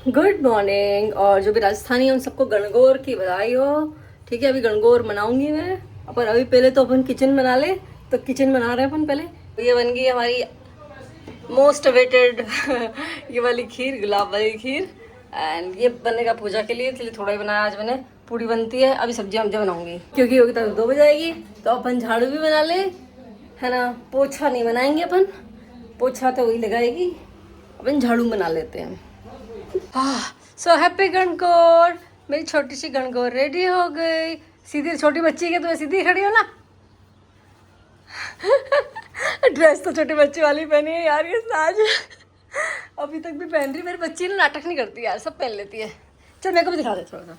Good morning. और जो भी राजस्थानी है उन सबको गणगौर की बधाई हो। ठीक है, अभी गणगौर मनाऊंगी मैं। अपन अभी पहले तो अपन किचन बना ले। तो किचन बना रहे हैं अपन पहले। तो ये बन गई हमारी मोस्ट अवेटेड ये वाली खीर, गुलाब वाली खीर। एंड ये बनेगा पूजा के लिए, इसलिए थोड़ा ही बनाया आज मैंने। पूड़ी बनती है, अभी सब्जी हम बनाऊंगी क्योंकि होगी तक 2 बज जाएगी। तो अपन झाड़ू भी बना ले, है ना। पोछा नहीं बनाएंगे अपन, पोछा तो वही लगाएगी, अपन झाड़ू बना लेते हैं। So happy Gangaur. मेरी छोटी सी गणगौर रेडी हो गई। सीधी छोटी बच्ची के, तुम्हें सीधी खड़ी हो ना। ड्रेस तो छोटी बच्ची वाली पहनी है यार ये आज। अभी तक भी पहन रही। मेरी बच्ची ना नाटक नहीं करती यार, सब पहन लेती है। चल मेरे को भी दिखा दे थोड़ा सा।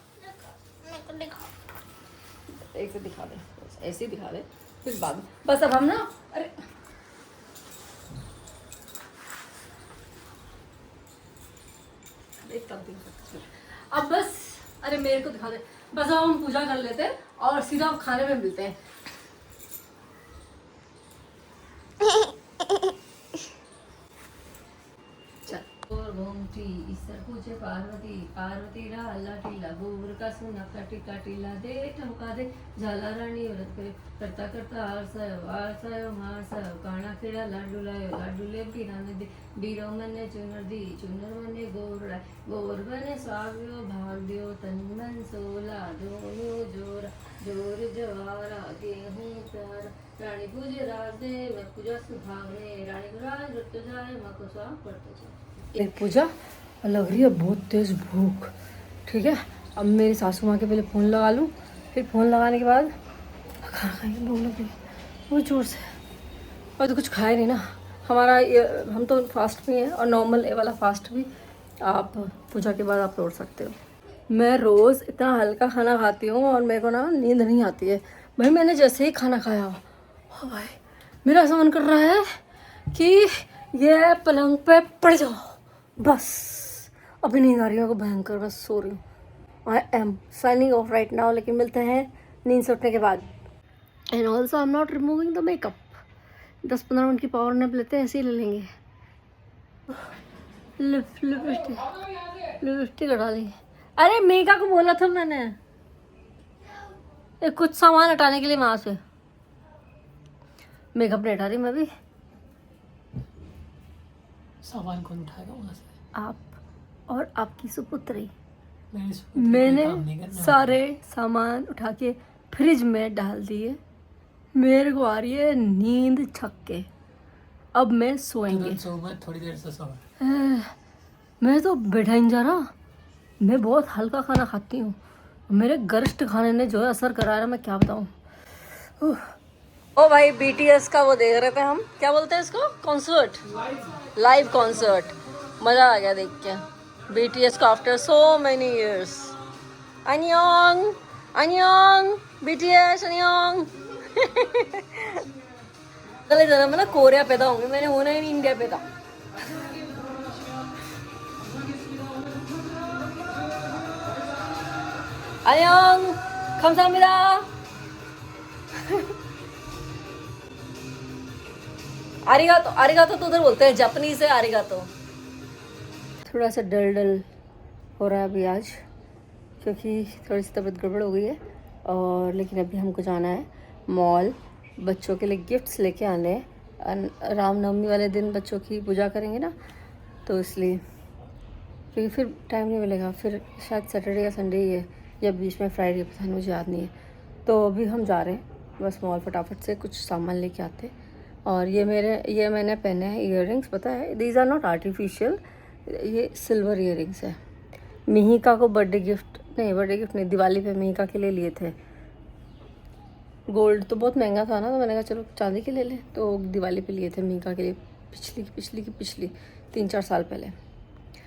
एक से दिखा दे, ऐसे ही दिखा दे फिर बाद में। बस अब हम ना, अरे अब बस, अरे मेरे को दिखा दे बस। अब हम पूजा कर लेते हैं और सीधा खाने में मिलते हैं। घूमती ईश्वर पूजे पार्वती, पार्वती लाला टीला गोर का सुना काटी काटीला दे ठमका दे झाला राणी व्रत करे करता करता आरसायो मारसायो काना खेड़ा लाडू लायो लाडू ले पीराने दे बीरो मने चुनर दी चुनर मने गोरड़ा गोर बने स्वाव्यो भाग दियो तन मन सोला दोनों जोरा जोर जवारा गेहूं प्यारा रानी पूजे राज दे मैं पूजा सुहावने रानी को राज रुत जाए माँ को स्वाग पड़ते जाए। एक पूजा लग रही है बहुत तेज भूख। ठीक है, अब मेरी सासू माँ के पहले फ़ोन लगा लूँ, फिर फ़ोन लगाने के बाद खाना खाएंगे। भूख लग रही है बहुत ज़ोर से। और तो कुछ खाए नहीं ना हमारा ये, हम तो फास्ट भी हैं। और नॉर्मल ये वाला फास्ट भी आप पूजा के बाद आप तोड़ सकते हो। मैं रोज़ इतना हल्का खाना खाती हूँ और मेरे को ना नींद नहीं आती है भाई। मैंने जैसे ही खाना खाया हो भाई मेरा ऐसा मन कर रहा है कि ये पलंग पे पड़ जाओ बस। अभी नींद आ रही है को भयंकर, बस सो रही हूँ। I am signing off right now, लेकिन मिलते हैं नींद से उठने के बाद। And also I am not removing the makeup. 10-15 minute की पावर नैप लेते हैं, ऐसे ही ले लेंगे। लिपस्टिक हटा ली। अरे मेगा को बोला था मैंने कुछ सामान हटाने के लिए वहाँ से। मेकअप नहीं हटा रही मैं भी। सामान कौन उठाएगा वहाँ से? आप और आपकी सुपुत्री। मैंने सारे सामान उठा के फ्रिज में डाल दिए। मेरे को आ रही है नींद छक्के। अब मैं सोएंगे। थोड़ी देर से सो। मैं तो बैठा ही नहीं जा रहा। मैं बहुत हल्का खाना खाती हूँ। मेरे गरिष्ठ खाने ने जो है असर करा रहा, मैं क्या बताऊँ। ओ भाई BTS का वो देख रहे थे हम, क्या बोलते हैं इसको, कॉन्सर्ट, लाइव कॉन्सर्ट। मज़ा आ गया देख के BTS को आफ्टर सो मैनी ईयर्स। अन्योंग अन्योंग BTS अन्योंग। अगले जन्म में ना कोरिया पैदा होंगे, मैंने होना ही नहीं इंडिया पैदा। अन्योंग 감사합니다। आरिगातो, आरिगातो तो उधर बोलते हैं, जापानीज है आरिगातो। थोड़ा सा डल डल हो रहा है अभी आज, क्योंकि थोड़ी सी तबीयत गड़बड़ हो गई है। और लेकिन अभी हमको जाना है मॉल, बच्चों के लिए गिफ्ट्स लेके आने हैं। रामनवमी वाले दिन बच्चों की पूजा करेंगे ना, तो इसलिए, क्योंकि फिर टाइम नहीं मिलेगा। फिर शायद सैटरडे या संडे ही है, या बीच में फ्राइडे, पता नहीं, मुझे याद नहीं है। तो अभी हम जा रहे हैं बस मॉल, फटाफट से कुछ सामान लेके आते। और ये मैंने पहने हैं ईयररिंग्स, पता है दीज आर नॉट आर्टिफिशियल, ये सिल्वर ईयररिंग्स है। मिहिका को बर्थडे गिफ्ट नहीं, दिवाली पे मिहिका के लिए लिए थे। गोल्ड तो बहुत महंगा था ना, तो मैंने कहा चलो चांदी के ले लें। तो दिवाली पे लिए थे मिहिका के लिए, पिछली 3-4 साल पहले।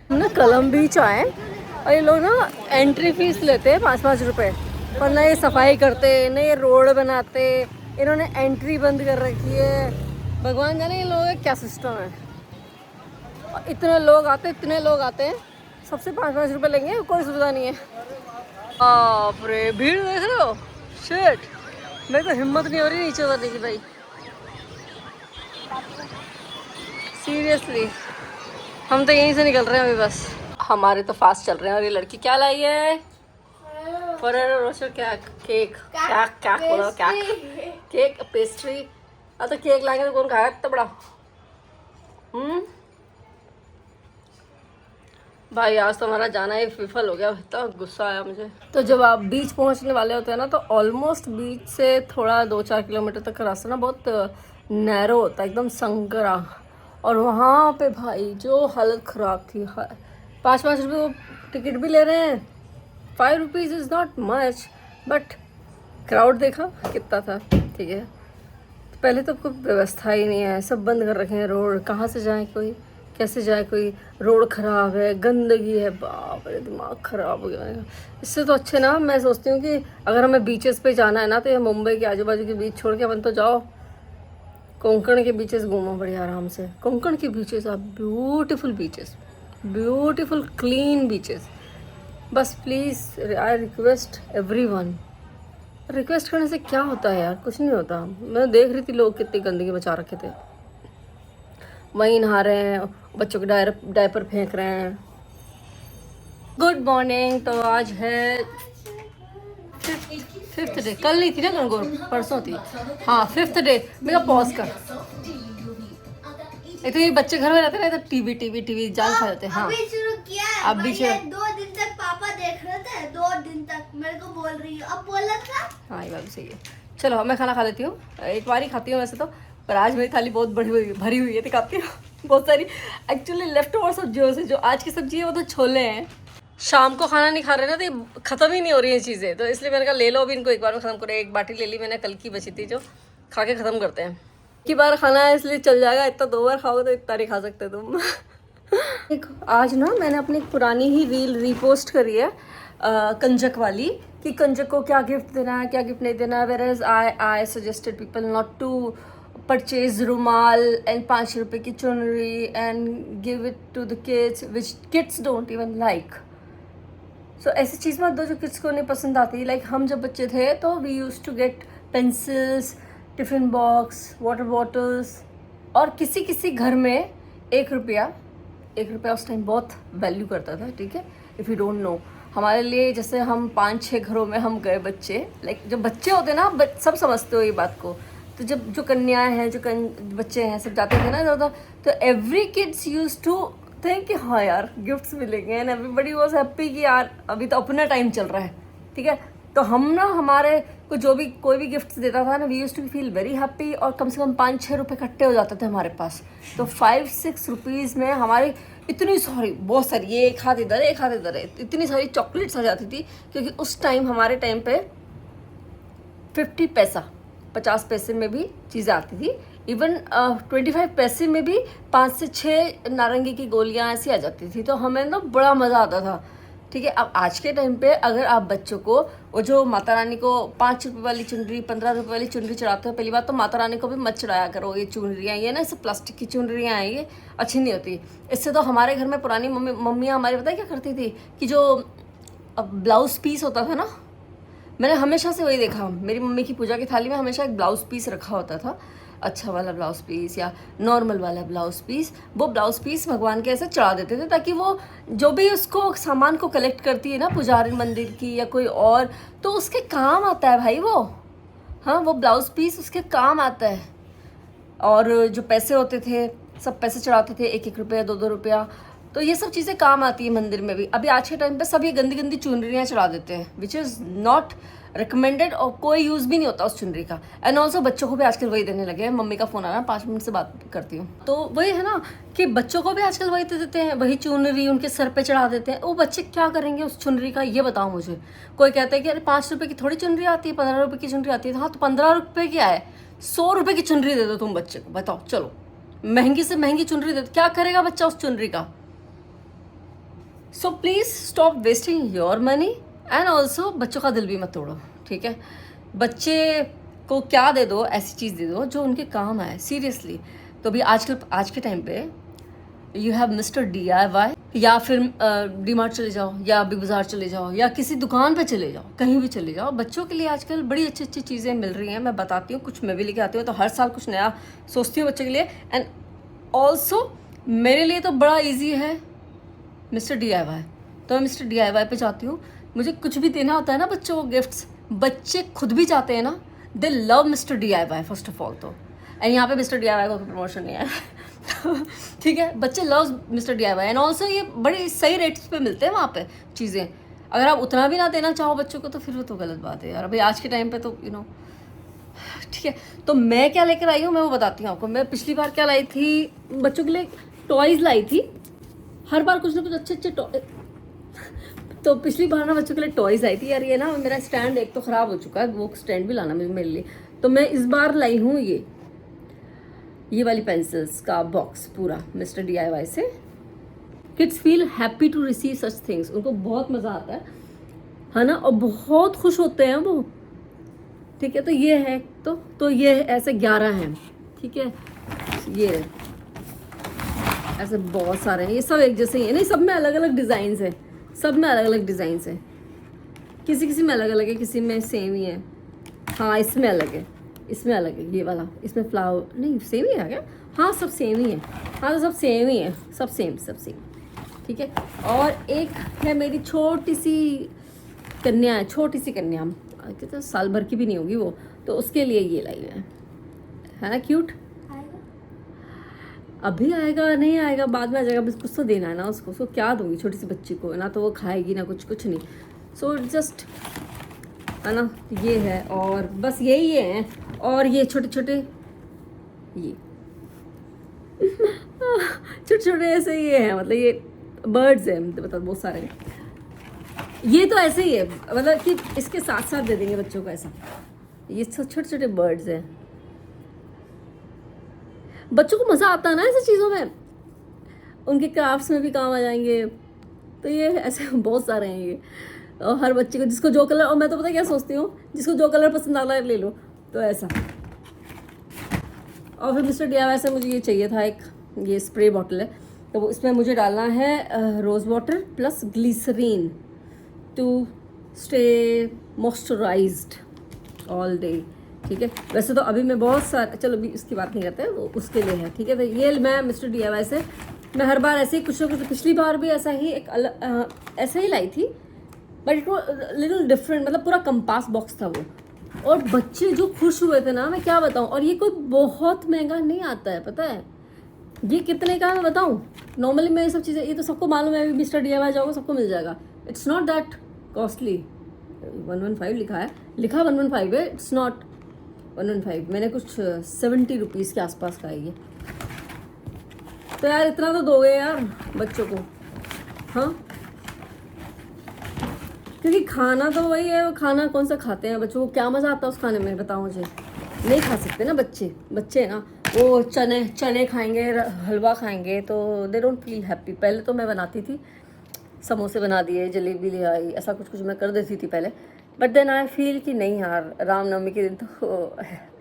हम ना कलम बीच आए और ये लोग ना एंट्री फीस लेते हैं 5-5 रुपये। पर ना ये सफाई करते, ना ये रोड बनाते, इन्होंने एंट्री बंद कर रखी है। भगवान जाने ये लोगों का क्या सिस्टम है। और इतने लोग आते हैं, सबसे 5-5 रुपये लेंगे, कोई सुविधा नहीं है। बाप रे, भीड़ देख रहे हो, शिट। मेरे को हिम्मत नहीं हो रही नीचे उतरने की भाई, सीरियसली। हम तो यहीं से निकल रहे हैं अभी बस। हमारे तो फास्ट चल रहे हैं और ये लड़की क्या लाई है? फरेरो रोशर क्या? केक क्या क्या बोला? क्या केक पेस्ट्री? तो केक लाएंगे तो कौन खाएगा इतना बड़ा? भाई आज तो हमारा जाना ही विफल हो गया, इतना गुस्सा आया मुझे। तो जब आप बीच पहुंचने वाले होते हैं ना, तो ऑलमोस्ट बीच से थोड़ा 2-4 किलोमीटर तक का रास्ता ना बहुत नैरो होता है, एकदम संकरा। और वहाँ पे भाई जो हालत ख़राब थी। 5-5 रुपये वो टिकट भी ले रहे हैं। 5 rupees is not much, but crowd देखा कितना था, ठीक है। पहले तो कोई व्यवस्था ही नहीं है, सब बंद कर रखे हैं रोड, कहाँ से जाए कोई, कैसे जाए कोई, रोड ख़राब है, गंदगी है, बाप रे दिमाग ख़राब हो गया है। इससे तो अच्छे ना मैं सोचती हूँ कि अगर हमें बीचेस पे जाना है ना, तो ये मुंबई के आजू बाजू के बीच छोड़ के अपन तो जाओ कोंकण के बीचेस घूमो बढ़िया आराम से। कोंकण के beaches are beautiful beaches, beautiful clean beaches. बस please I request everyone, request करने से क्या होता है यार, कुछ नहीं होता। मैं देख रही थी लोग कितनी गंदगी मचा रखे थे, वहीं नहा रहे हैं, बच्चों के डायपर फेंक रहे हैं। Good morning. तो आज है फिफ्थ डे, कल नहीं थी ना गणगौर, परसों थी। हाँ 5th डे। मेरा पॉज कर, एक तो ये बच्चे घर में रहते हैं ना, तो टीवी जान खा जाते हैं। हाँ अभी शुरू किया है, अब भी 2 दिन तक पापा देख रहे थे, 2 दिन तक मेरे को बोल रही है, अब बोला था। हाँ ये बात भी सही है। चलो मैं खाना खा लेती हूँ, एक बार ही खाती हूँ वैसे तो, पर आज मेरी थाली बहुत भरी हुई है, दिखाती हूँ बहुत सारी एक्चुअली लेफ्ट ओवर सब्जियों से। जो आज की सब्जी है वो तो छोले हैं। शाम को खाना नहीं खा रहे ना, तो ये ख़त्म ही नहीं हो रही है चीज़ें, तो इसलिए मैंने कहा ले लो अभी इनको एक बार में ख़त्म करो। एक बाटी ले ली मैंने, कल की बची थी, जो खा के ख़त्म करते हैं। एक बार खाना है इसलिए चल जाएगा, इतना 2 बार खाओगे तो इतना नहीं खा सकते तुम। आज ना मैंने अपनी एक पुरानी ही रील रीपोस्ट करी है कंजक वाली, कि कंजक को क्या गिफ्ट देना है, क्या गिफ्ट नहीं देना है। Whereas I suggested people not to purchase रुमाल एंड 5 रुपये की चुनरी and give it to the kids which kids don't even like. सो ऐसी चीज़ मत दो जो किड्स को नहीं पसंद आती। लाइक हम जब बच्चे थे तो we use to get pencils, tiffin box, water bottles, और किसी घर में 1 रुपया उस टाइम बहुत वैल्यू करता था, ठीक है। इफ़ यू डोंट नो, हमारे लिए जैसे हम 5-6 घरों में हम गए बच्चे, लाइक जब बच्चे होते ना, सब समझते हो ये बात को। तो जब जो कन्याएं हैं, जो बच्चे हैं, सब जाते थे ना ज़्यादा, तो every kids use to think कि हाँ यार गिफ्ट्स मिलेंगे, एंड एवरीबडी वाज हैप्पी कि यार अभी तो अपना टाइम चल रहा है, ठीक है। तो हम ना, हमारे को जो भी कोई भी गिफ्ट्स देता था ना, we use to feel very happy, और कम से कम 5-6 रुपये इकट्ठे हो जाते थे हमारे पास। तो 5-6 रुपीज़ में हमारी इतनी सारी, बहुत सारी, ये एक हाथ इधर है, इतनी सारी चॉकलेट्स आ जाती थी। क्योंकि उस टाइम, हमारे टाइम पे 50 पैसे में भी चीज़ें आती थी। इवन 25 पैसे में भी 5 से 6 नारंगी की गोलियां ऐसी आ जाती थी। तो हमें ना बड़ा मज़ा आता था, ठीक है। अब आज के टाइम पे अगर आप बच्चों को वो जो माता रानी को 5 रुपये वाली चुनरी, 15 रुपये वाली चुनरी चढ़ाते हो, पहली बात तो माता रानी को भी मत चढ़ाया करो ये चुनरियाँ, ये ना सब प्लास्टिक की चुनरियाँ हैं, ये अच्छी नहीं होती। इससे तो हमारे घर में पुरानी मम्मियाँ हमारी पता है क्या करती थी, कि जो ब्लाउज़ पीस होता था ना, मैंने हमेशा से वही देखा, मेरी मम्मी की पूजा की थाली में हमेशा एक ब्लाउज़ पीस रखा होता था, अच्छा वाला ब्लाउज़ पीस या नॉर्मल वाला ब्लाउज़ पीस। वो ब्लाउज़ पीस भगवान के ऐसे चढ़ा देते थे, ताकि वो जो भी उसको सामान को कलेक्ट करती है ना, पुजारी मंदिर की या कोई और, तो उसके काम आता है भाई वो। हाँ, वो ब्लाउज़ पीस उसके काम आता है। और जो पैसे होते थे, सब पैसे चढ़ाते थे, 1-1 रुपया, 2-2 रुपया, तो ये सब चीज़ें काम आती है मंदिर में भी। अभी आज के टाइम पे सब ये गंदी गंदी चुनरियाँ चढ़ा देते हैं, विच इज़ नॉट रिकमेंडेड, और कोई यूज़ भी नहीं होता उस चुनरी का। एंड ऑल्सो बच्चों को भी आजकल वही देने लगे हैं। मम्मी का फ़ोन आ रहा है, 5 मिनट से बात करती हूँ। तो वही है ना कि बच्चों को भी आजकल वही देते हैं, वही चुनरी उनके सर पे चढ़ा देते हैं। वो बच्चे क्या करेंगे उस चुनरी का, ये बताओ मुझे। कोई कहता है कि अरे 5 रुपये की थोड़ी चुनरी आती है, 15 रुपये की चुनरी आती है। हाँ, तो 15 रुपये की आए, 100 रुपये की चुनरी दे दो तुम बच्चे को, बताओ। चलो महंगी से महंगी चुनरी दे दो, क्या करेगा बच्चा उस चुनरी का। So please stop wasting your money, and also बच्चों का दिल भी मत तोड़ो, ठीक है। बच्चे को क्या दे दो, ऐसी चीज़ दे दो जो उनके काम आए, सीरियसली। तो भी आज के टाइम पे यू हैव मिस्टर DIY, या फिर डीमार्ट चले जाओ, या बिग बाज़ार चले जाओ, या किसी दुकान पे चले जाओ, कहीं भी चले जाओ। बच्चों के लिए आजकल बड़ी अच्छी अच्छी चीज़ें मिल रही हैं, मैं बताती हूँ। कुछ मैं भी लेके आती हूँ, तो हर साल कुछ नया सोचती हूँ बच्चे के लिए। एंड ऑल्सो मेरे लिए तो बड़ा ईजी है, मिस्टर DIY। तो मैं मिस्टर DIY पे जाती हूँ। मुझे कुछ भी देना होता है ना बच्चों को गिफ्ट्स, बच्चे खुद भी चाहते हैं ना, दे love mister DIY first of all. तो एंड यहाँ पे मिस्टर DIY का प्रमोशन नहीं है ठीक है, बच्चे love mister DIY and also ये बड़े सही रेट्स पे मिलते हैं वहाँ पे चीज़ें। अगर आप उतना भी ना देना चाहो बच्चों को तो फिर वो तो गलत बात है यार। अभी आज के टाइम पे तो यू नो ठीक है। तो मैं क्या लेकर आई हूँ मैं वो बताती हूँ आपको। मैं पिछली बार क्या लाई थी, बच्चों के लिए टॉयज़ लाई थी। हर बार कुछ ना कुछ अच्छे अच्छे टॉय तो पिछली बार ना बच्चों के लिए टॉयज़ आई थी यार। ये ना मेरा स्टैंड एक तो ख़राब हो चुका है, वो स्टैंड भी लाना मेरे लिए। तो मैं इस बार लाई हूँ ये वाली पेंसिल्स का बॉक्स पूरा मिस्टर DIY से। Kids feel happy to receive such things, उनको बहुत मज़ा आता है ना, और बहुत खुश होते हैं वो। ठीक है, तो ये है तो ये ऐसे 11 हैं। ठीक है, ये ऐसे बहुत सारे हैं, ये सब एक जैसे ही है नहीं, सब में अलग अलग डिज़ाइंस है, सब में अलग अलग डिज़ाइंस है। किसी में अलग अलग है, किसी में सेम ही है। हाँ इसमें अलग है, इसमें अलग है, ये वाला इसमें फ्लावर नहीं सेम ही है क्या? हाँ सब सेम ही है। हाँ तो सब सेम ही है, सब सेम ठीक है। और एक है मेरी छोटी सी कन्या है, छोटी सी कन्या, तो साल भर की भी नहीं होगी वो, तो उसके लिए ये लाई है ना क्यूट। अभी आएगा नहीं आएगा बाद में आ जाएगा, बस कुछ तो देना है ना उसको क्या दूंगी छोटी सी बच्ची को, ना तो वो खाएगी ना कुछ नहीं। सो जस्ट है ना, ये है और बस यही है। और ये छोटे छोटे ये छोटे ऐसे ये है, मतलब ये बर्ड्स है, मतलब बहुत सारे। ये तो ऐसे ही है, मतलब कि इसके साथ साथ दे देंगे बच्चों को ऐसा। ये छोटे छोटे बर्ड्स हैं, बच्चों को मज़ा आता है ना ऐसी चीज़ों में, उनके क्राफ्ट्स में भी काम आ जाएंगे। तो ये ऐसे बहुत सारे हैं ये, और हर बच्चे को जिसको जो कलर, और मैं तो पता क्या सोचती हूँ, जिसको जो कलर पसंद आता है ले लो, तो ऐसा। और फिर मिस्टर DIY से मुझे ये चाहिए था, एक ये स्प्रे बॉटल है, तो इसमें मुझे डालना है rose water plus glycerine to stay moisturised all day. ठीक है, वैसे तो अभी मैं बहुत सारे, चलो अभी इसकी बात नहीं करते हैं, वो उसके लिए है। ठीक है, तो ये मैं मिस्टर DIY से मैं हर बार ऐसे ही कुछ ना कुछ, पिछली बार भी ऐसा ही एक ऐसा ही लाई थी, but it was little different, मतलब पूरा कंपास बॉक्स था वो। और बच्चे जो खुश हुए थे ना, मैं क्या बताऊँ। और ये कोई बहुत महंगा नहीं आता है, पता है ये कितने का मैं बताऊँ। नॉर्मली मैं ये सब चीज़ें, ये तो सबको मालूम है, अभी मिस्टर DIY जाओगे सबको मिल जाएगा। It's not that costly. 115 लिखा 115 है, इट्स नॉट 115। मैंने कुछ 70 रुपीज़ के आसपास का है ये। तो यार इतना तो दोगे यार बच्चों को, हाँ, क्योंकि खाना तो वही है, खाना कौन सा खाते हैं बच्चों को, क्या मज़ा आता है उस खाने में बताओ मुझे। नहीं खा सकते ना बच्चे ना, वो चने खाएंगे, हलवा खाएंगे, तो दे डोंट फील हैप्पी। पहले तो मैं बनाती थी, समोसे बना दिए, जलेबी ले आई, ऐसा कुछ मैं कर देती थी पहले। बट देन आई फील कि नहीं यार, रामनवमी के दिन तो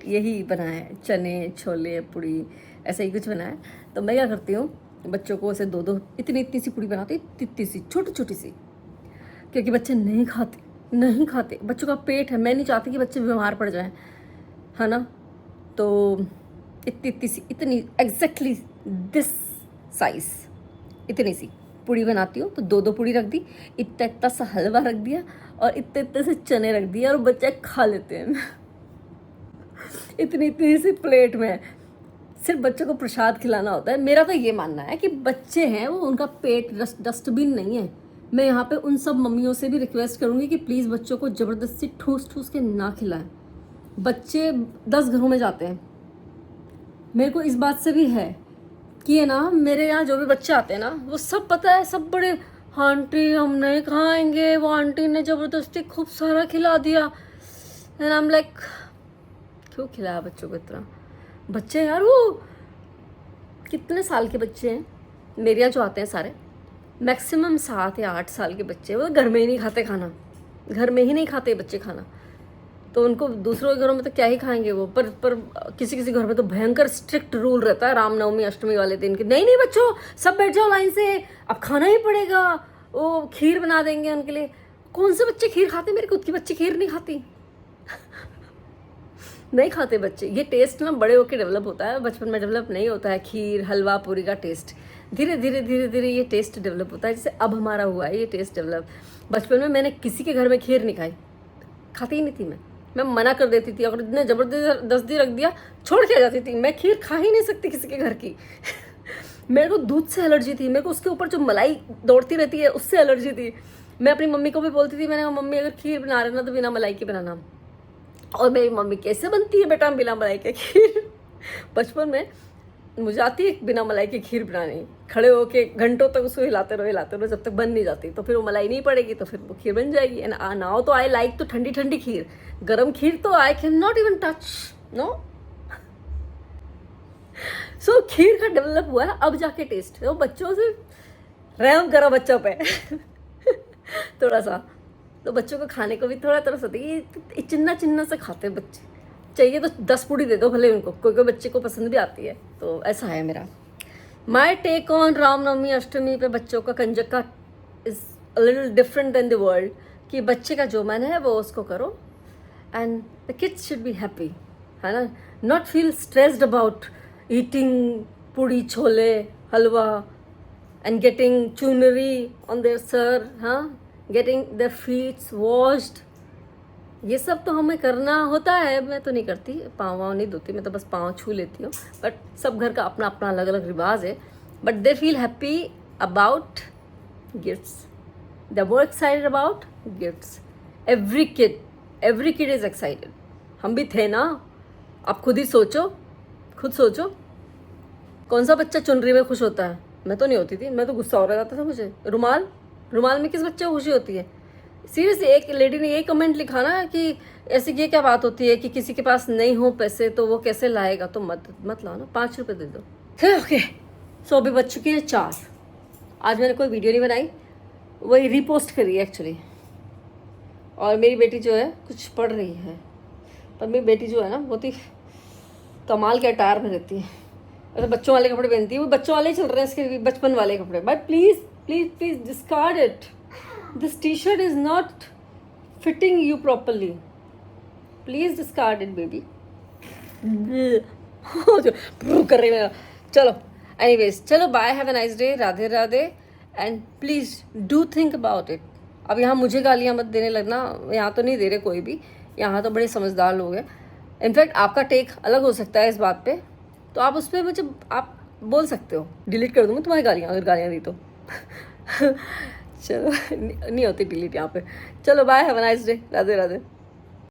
यही बना है, चने छोले पूड़ी ऐसा ही कुछ बना है। तो मैं क्या करती हूँ, बच्चों को ऐसे दो इतनी सी पूड़ी बनाती, इतनी सी छोटी सी, क्योंकि बच्चे नहीं खाते, बच्चों का पेट है, मैं नहीं चाहती कि बच्चे बीमार पड़ जाएं, है ना। तो इतनी एग्जैक्टली दिस साइज इतनी सी पूड़ी बनाती हूँ। तो दो पूड़ी रख दी, इतना सा हलवा रख दिया, और इतने से चने रख दिया, और बच्चे खा लेते हैं इतनी सी प्लेट में। सिर्फ बच्चों को प्रसाद खिलाना होता है। मेरा तो ये मानना है कि बच्चे हैं वो, उनका पेट डस्टबिन नहीं है। मैं यहाँ पे उन सब मम्मियों से भी रिक्वेस्ट करूँगी कि प्लीज़ बच्चों को ज़बरदस्ती ठूस के ना खिलाएं। बच्चे 10 घरों में जाते हैं। मेरे को इस बात से भी है कि है ना, मेरे यहाँ जो भी बच्चे आते हैं ना, वो सब पता है, सब बड़े, आंटी हम नहीं खाएंगे, वो आंटी ने ज़बरदस्ती खूब सारा खिला दिया। एंड आई एम लाइक, क्यों खिलाया बच्चों को इतना। बच्चे यार वो कितने साल के बच्चे हैं मेरे यहाँ जो आते हैं सारे, मैक्सिमम 7 या 8 साल के बच्चे, वो घर में ही नहीं खाते खाना, घर में ही नहीं खाते बच्चे खाना। तो उनको दूसरों के घरों में तो क्या ही खाएंगे वो। पर किसी घर में तो भयंकर स्ट्रिक्ट रूल रहता है रामनवमी अष्टमी वाले दिन कि नहीं बच्चों सब बैठ जाओ लाइन से, अब खाना ही पड़ेगा। वो खीर बना देंगे उनके लिए। कौन से बच्चे खीर खाते? मेरे खुद की बच्ची खीर नहीं खाती नहीं खाते बच्चे। ये टेस्ट ना बड़े होकर डेवलप होता है, बचपन में डेवलप नहीं होता है खीर हलवा पूरी का टेस्ट। धीरे धीरे धीरे धीरे ये टेस्ट डेवलप होता है, जैसे अब हमारा हुआ है ये टेस्ट डेवलप। बचपन में मैंने किसी के घर में खीर नहीं खाई, खाती ही नहीं थी मैं मना कर देती थी। अगर इतने जबरदस्ती रख दिया छोड़ के आ जाती थी। मैं खीर खा ही नहीं सकती किसी के घर की। मेरे को दूध से एलर्जी थी, मेरे को उसके ऊपर जो मलाई दौड़ती रहती है उससे एलर्जी थी। मैं अपनी मम्मी को भी बोलती थी, मैंने कहा मम्मी अगर खीर बना रहे ना तो बिना मलाई के बनाना। और मेरी मम्मी कैसे बनती है बेटा बिना मलाई के खीर। बचपन में मुझे आती है बिना मलाई की खीर बनानी, खड़े होके घंटों तक उसको हिलाते रहो जब तक बन नहीं जाती, तो फिर वो मलाई नहीं पड़ेगी तो फिर वो खीर बन जाएगी। एंड नाउ तो आई लाइक तो ठंडी ठंडी खीर, गरम खीर तो I can not even touch, no. सो खीर का डेवलप हुआ है अब जाके टेस्ट। तो बच्चों से रहम करो बच्चों पे थोड़ा सा, तो बच्चों को खाने को भी थोड़ा तरस होती है। ये चिन्ना चिन्ना से खाते हैं बच्चे, चाहिए तो 10 पूड़ी दे दो भले उनको, कोई बच्चे को पसंद भी आती है। तो ऐसा है मेरा my take on Ramnavami Ashtami पे बच्चों का कंजक का is a little different than the world, कि बच्चे का जो मन है वो उसको करो and the kids should be happy, है ना, not feel stressed about eating puri chole halwa and getting chunri on their sir, हाँ, गेटिंग देयर फीट्स वॉश्ड। ये सब तो हमें करना होता है, मैं तो नहीं करती, पाँव वाँव नहीं धोती, मैं तो बस पाँव छू लेती हूँ। बट सब घर का अपना अपना अलग अलग रिवाज है। But they feel happy about gifts, they more excited about gifts. Every kid is excited. हम भी थे ना, आप खुद ही सोचो, खुद सोचो कौन सा बच्चा चुनरी में खुश होता है। मैं तो नहीं होती थी, मैं तो गुस्सा हो रहा जाता था मुझे। रुमाल में किस बच्चे को खुशी होती है? सीरियसली एक लेडी ने ये कमेंट लिखा ना कि ऐसी ये क्या बात होती है कि किसी के पास नहीं हो पैसे तो वो कैसे लाएगा, तो मत लाओ ना, 5 रुपये दे दो। ओके, सो अभी बज चुकी है 4। आज मैंने कोई वीडियो नहीं बनाई, वही रीपोस्ट करी है एक्चुअली। और मेरी बेटी जो है कुछ पढ़ रही है, पर मेरी बेटी जो है ना बहुत ही कमाल के अटायर में रहती है। ऐसे बच्चों वाले कपड़े पहनती है, वो बच्चों वाले ही चल रहे हैं इसके, बचपन वाले कपड़े। But please please please discard it, this t-shirt is not fitting you properly, please discard it baby। कर रही मेरा, चलो anyways, चलो bye, have a nice day, Radhe Radhe and please do think about it. अब यहाँ मुझे गालियाँ मत देने लगना, यहाँ तो नहीं दे रहे कोई भी, यहाँ तो बड़े समझदार लोग हैं। इनफैक्ट आपका टेक अलग हो सकता है इस बात पे, तो आप उस पर मुझे आप बोल सकते हो, डिलीट कर दूँगी तुम्हारी गालियाँ अगर गालियाँ दी तो। चलो नहीं होती डिलीट यहाँ पे। चलो bye, have a nice day, Radhe Radhe.